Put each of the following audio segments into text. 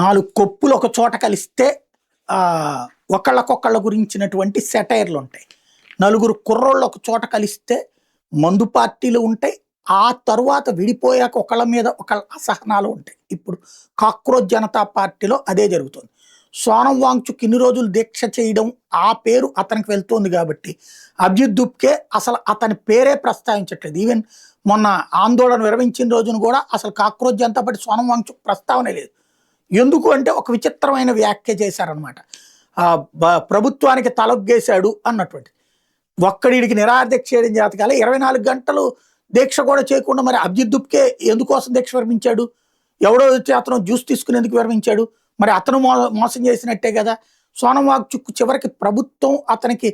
నాలుగు కొప్పులు ఒక చోట కలిస్తే ఒకళ్ళకొకళ్ళ గురించినటువంటి సెటైర్లు ఉంటాయి. నలుగురు కుర్రోళ్ళు ఒక చోట కలిస్తే మందు పార్టీలు ఉంటాయి. ఆ తరువాత విడిపోయాక ఒకళ్ళ మీద ఒకళ్ళ అసహనాలు ఉంటాయి. ఇప్పుడు కాక్రోచ్ జనతా పార్టీలో అదే జరుగుతుంది. సోనం వాంగ్చుక్ ఇన్ని రోజులు దీక్ష చేయడం, ఆ పేరు అతనికి వెళ్తోంది కాబట్టి అభిజిత్ దుప్కే అసలు అతని పేరే ప్రస్తావించట్లేదు. ఈవెన్ మొన్న ఆందోళన విరమించిన రోజున కూడా అసలు కాక్రోచ్ జనతా పార్టీ సోనం వాంగ్చుక్ ప్రస్తావనే లేదు. ఎందుకు అంటే ఒక విచిత్రమైన వ్యాఖ్య చేశారనమాట. ప్రభుత్వానికి తలొగ్గేశాడు అన్నటువంటి. ఒక్కడికి నిరాదీక్ష చేయడం జాతకాలే 24 గంటలు దీక్ష కూడా చేయకుండా మరి అభిజిత్ దుప్కే ఎందుకోసం దీక్ష విరమించాడు? ఎవడో వచ్చి అతను జ్యూస్ తీసుకునేందుకు విరమించాడు? మరి అతను మోసం చేసినట్టే కదా. సోనం వాంగ్చుక్ చివరికి ప్రభుత్వం అతనికి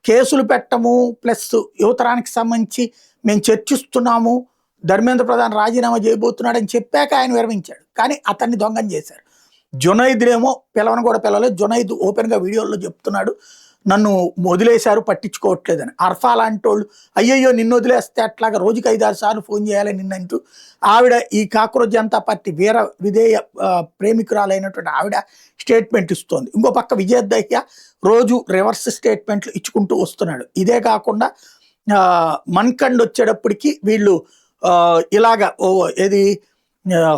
కేసులు పెట్టము, ప్లస్ యువతరానికి సంబంధించి మేము చర్చిస్తున్నాము, ధర్మేంద్ర ప్రధాన్ రాజీనామా చేయబోతున్నాడు అని చెప్పాక ఆయన విరమించాడు. కానీ అతన్ని దొంగం చేశారు. జునైద్నేమో పిలవను కూడా పిలవలేదు. జునైద్ ఓపెన్గా వీడియోల్లో చెప్తున్నాడు, నన్ను వదిలేశారు, పట్టించుకోవట్లేదని. అర్ఫా లాంటి వాళ్ళు అయ్యయ్యో నిన్ను వదిలేస్తే అట్లాగా రోజుకి 5-6 సార్లు ఫోన్ చేయాలి నిన్నంటూ ఆవిడ ఈ కాక్రోచ్ జనతా పార్టీ వీర విధేయ ప్రేమికురాలైనటువంటి ఆవిడ స్టేట్మెంట్ ఇస్తోంది. ఇంకో పక్క విజయ్ దహ్యా రోజు రివర్స్ స్టేట్మెంట్లు ఇచ్చుకుంటూ వస్తున్నాడు. ఇదే కాకుండా మన్కండ్ వచ్చేటప్పటికి వీళ్ళు ఇలాగా ఏది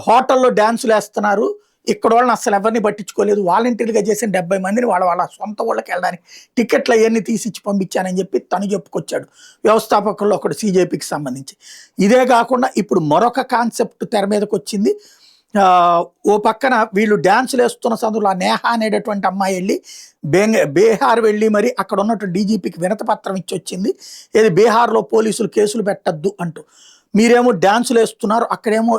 హోటల్లో డ్యాన్సులు వేస్తున్నారు, ఇక్కడ వాళ్ళని అసలు ఎవరిని పట్టించుకోలేదు, వాలంటీర్గా చేసిన 70 మందిని వాళ్ళ సొంత వాళ్ళకి వెళ్ళడానికి టికెట్లు అవన్నీ తీసిచ్చి పంపించానని చెప్పి తను చెప్పుకొచ్చాడు, వ్యవస్థాపకుల్లో ఒకడు సిజేపీకి సంబంధించి. ఇదే కాకుండా ఇప్పుడు మరొక కాన్సెప్ట్ తెర మీదకి వచ్చింది. ఓ పక్కన వీళ్ళు డ్యాన్సులు వేస్తున్న సందర్భంలో నేహ అనేటటువంటి అమ్మాయి వెళ్ళి బీహార్ వెళ్ళి మరి అక్కడ ఉన్నటువంటి డీజీపీకి వినతి పత్రం ఇచ్చి వచ్చింది. ఏది బీహార్లో పోలీసులు కేసులు పెట్టద్దు అంటూ, మీరేమో డ్యాన్సులు వేస్తున్నారు, అక్కడేమో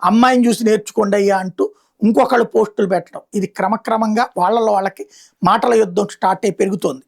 అమ్మాయిని చూసి నేర్చుకోండి అయ్యా అంటూ ఇంకొకళ్ళు పోస్టులు పెట్టడం. ఇది క్రమక్రమంగా వాళ్ళకి మాటల యుద్ధం స్టార్ట్ అయి పెరుగుతోంది.